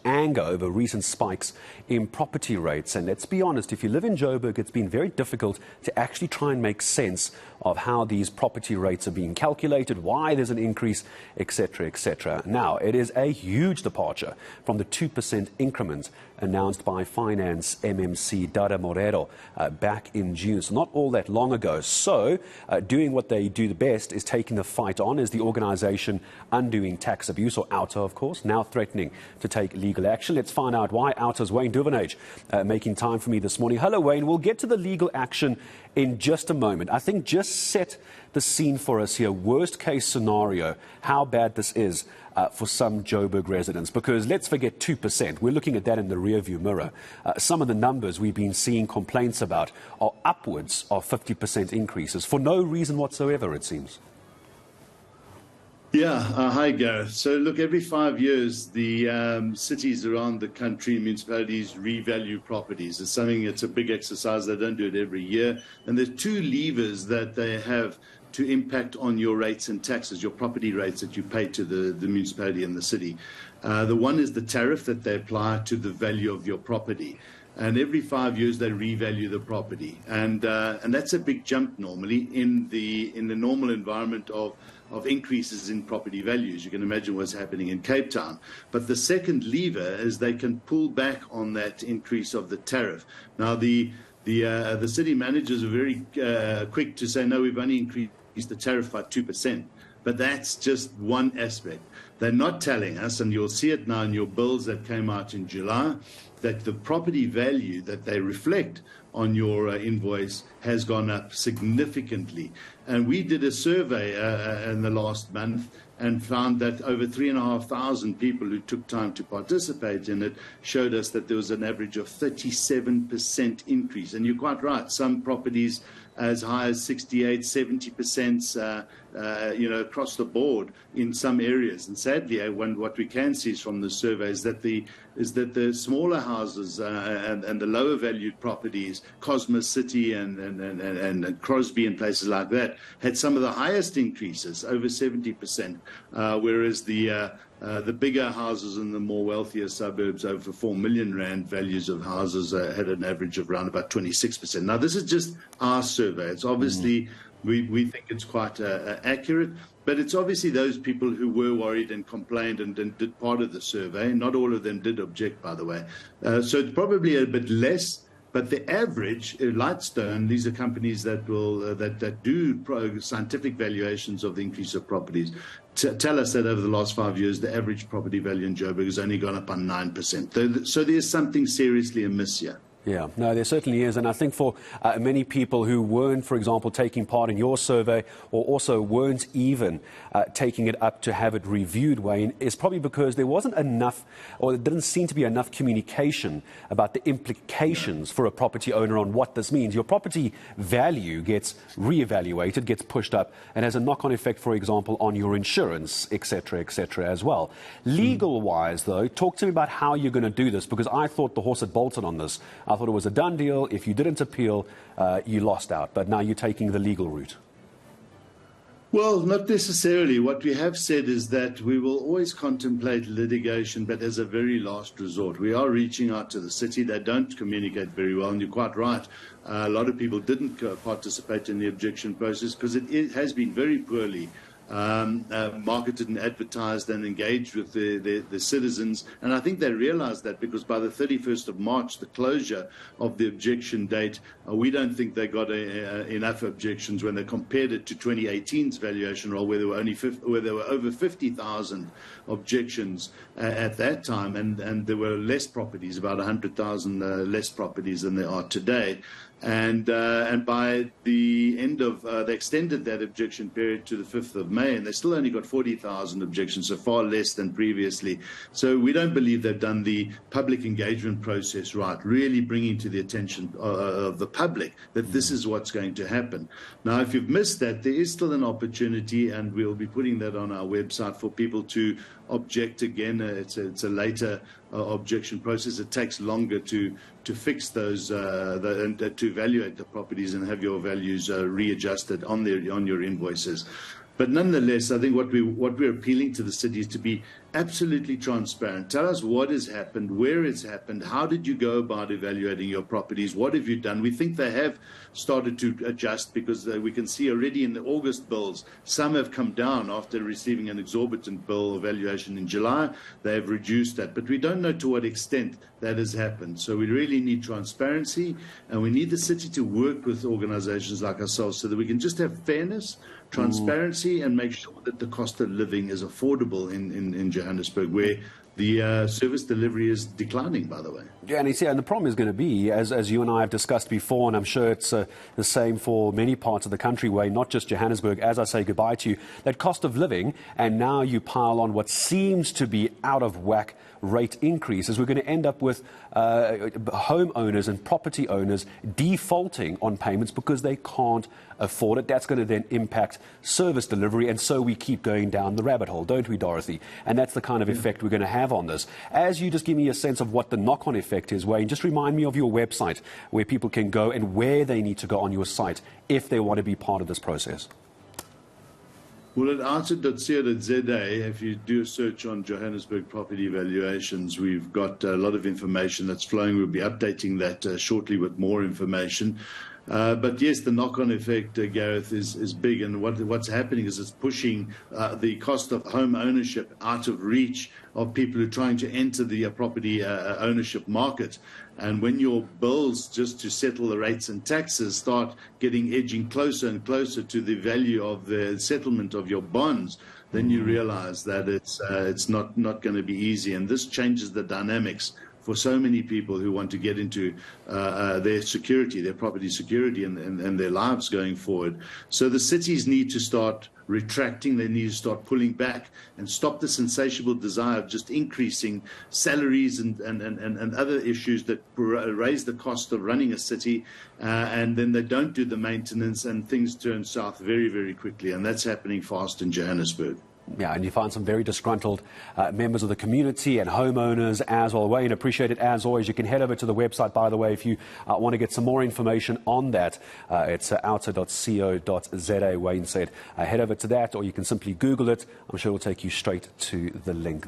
Anger over recent spikes in property rates. And let's be honest, if you live in Joburg, it's been very difficult to actually try and make sense of how these property rates are being calculated, why there's an increase, etc., etc. Now, it is a huge departure from the 2% increment announced by Finance MMC Dada Morero back in June, so not all that long ago. So, doing what they do the best is taking the fight on, is the organisation Undoing Tax Abuse, or Outa, of course, now threatening to take legal action. Let's find out why. Outa's Wayne Duvenage making time for me this morning. Hello, Wayne. We'll get to the legal action in just a moment. I think just set the scene for us here. Worst case scenario, how bad this is for some Joburg residents, because let's forget 2%. We're looking at that in the rearview mirror. Some of the numbers we've been seeing complaints about are upwards of 50% increases for no reason whatsoever, it seems. Yeah, hi Gareth. So look, every 5 years, the cities around the country, municipalities revalue properties. It's a big exercise. They don't do it every year. And there's two levers that they have to impact on your rates and taxes, your property rates that you pay to the municipality and the city. The one is the tariff that they apply to the value of your property. And every 5 years they revalue the property, and that's a big jump normally in the normal environment of increases in property values. You can imagine what's happening in Cape Town. But the second lever is they can pull back on that increase of the tariff. Now the city managers are very quick to say, no, we've only increased the tariff by 2%. But that's just one aspect. They're not telling us, and you'll see it now in your bills that came out in July, that the property value that they reflect on your invoice has gone up significantly. And we did a survey in the last month and found that over 3,500 people who took time to participate in it showed us that there was an average of 37% increase. And you're quite right, some properties as high as 68, 70%, across the board in some areas. And sadly, what we can see from the survey is that the smaller houses and the lower valued properties, Cosmos City and Crosby and places like that, had some of the highest increases, over 70%, whereas the bigger houses in the more wealthier suburbs, over 4 million rand values of houses, had an average of around about 26%. Now, this is just our survey. It's obviously, we think it's quite accurate, but it's obviously those people who were worried and complained and did part of the survey. Not all of them did object, by the way. So it's probably a bit less. But the average, Lightstone, these are companies that do scientific valuations of the increase of properties, tell us that over the last 5 years, the average property value in Joburg has only gone up by 9%. So there's something seriously amiss here. Yeah, no, there certainly is. And I think for many people who weren't, for example, taking part in your survey, or also weren't even taking it up to have it reviewed, Wayne, is probably because there wasn't enough, or there didn't seem to be enough communication about the implications for a property owner on what this means. Your property value gets reevaluated, gets pushed up, and has a knock-on effect, for example, on your insurance, etc., as well. Legal-wise, though, talk to me about how you're going to do this, because I thought the horse had bolted on this. I thought it was a done deal. If you didn't appeal, you lost out. But now you're taking the legal route. Well, not necessarily. What we have said is that we will always contemplate litigation, but as a very last resort. We are reaching out to the city. They don't communicate very well, and you're quite right. A lot of people didn't participate in the objection process because it has been very poorly marketed and advertised and engaged with the citizens. And I think they realized that, because by the 31st of March, the closure of the objection date, we don't think they got enough objections when they compared it to 2018's valuation roll, where there were over 50,000 objections at that time, and there were less properties, about 100,000 less properties than there are today. And by the end of, they extended that objection period to the 5th of May, and they still only got 40,000 objections, so far less than previously. So we don't believe they've done the public engagement process right, really bringing to the attention of the public that this is what's going to happen. Now, if you've missed that, there is still an opportunity, and we'll be putting that on our website for people to object again. It's a later objection process. It takes longer to fix those and to evaluate the properties and have your values readjusted on your invoices. But nonetheless, I think what we're appealing to the city is to be absolutely transparent. Tell us what has happened, where it's happened, how did you go about evaluating your properties, what have you done? We think they have started to adjust because we can see already in the August bills, some have come down after receiving an exorbitant bill valuation in July. They have reduced that, but we don't know to what extent that has happened. So we really need transparency, and we need the city to work with organizations like ourselves so that we can just have fairness, transparency, and make sure that the cost of living is affordable in Johannesburg, where the service delivery is declining, by the way. Yeah, and the problem is going to be, as you and I have discussed before, and I'm sure it's the same for many parts of the country, where not just Johannesburg, as I say goodbye to you, that cost of living, and now you pile on what seems to be out of whack rate increases, we're going to end up with homeowners and property owners defaulting on payments because they can't afford it. That's going to then impact service delivery, and so we keep going down the rabbit hole, don't we, Dorothy? And that's the kind of effect we're going to have on this. As you just give me a sense of what the knock-on effect is, Wayne, just remind me of your website where people can go and where they need to go on your site if they want to be part of this process. Well, at outa.co.za, if you do a search on Johannesburg property valuations, we've got a lot of information that's flowing. We'll be updating that shortly with more information. But yes, the knock-on effect, Gareth, is big, and what's happening is it's pushing the cost of home ownership out of reach of people who are trying to enter the property ownership market. And when your bills just to settle the rates and taxes start edging closer and closer to the value of the settlement of your bonds, then you realize that it's not going to be easy, and this changes the dynamics for so many people who want to get into their security, their property security, and their lives going forward. So the cities need to start retracting, they need to start pulling back and stop this insatiable desire of just increasing salaries and other issues that raise the cost of running a city, and then they don't do the maintenance and things turn south very, very quickly, and that's happening fast in Johannesburg. Yeah, and you find some very disgruntled members of the community and homeowners as well. Wayne, appreciate it as always. You can head over to the website, by the way, if you want to get some more information on that. It's outa.co.za, Wayne said. Head over to that, or you can simply Google it. I'm sure it'll take you straight to the link.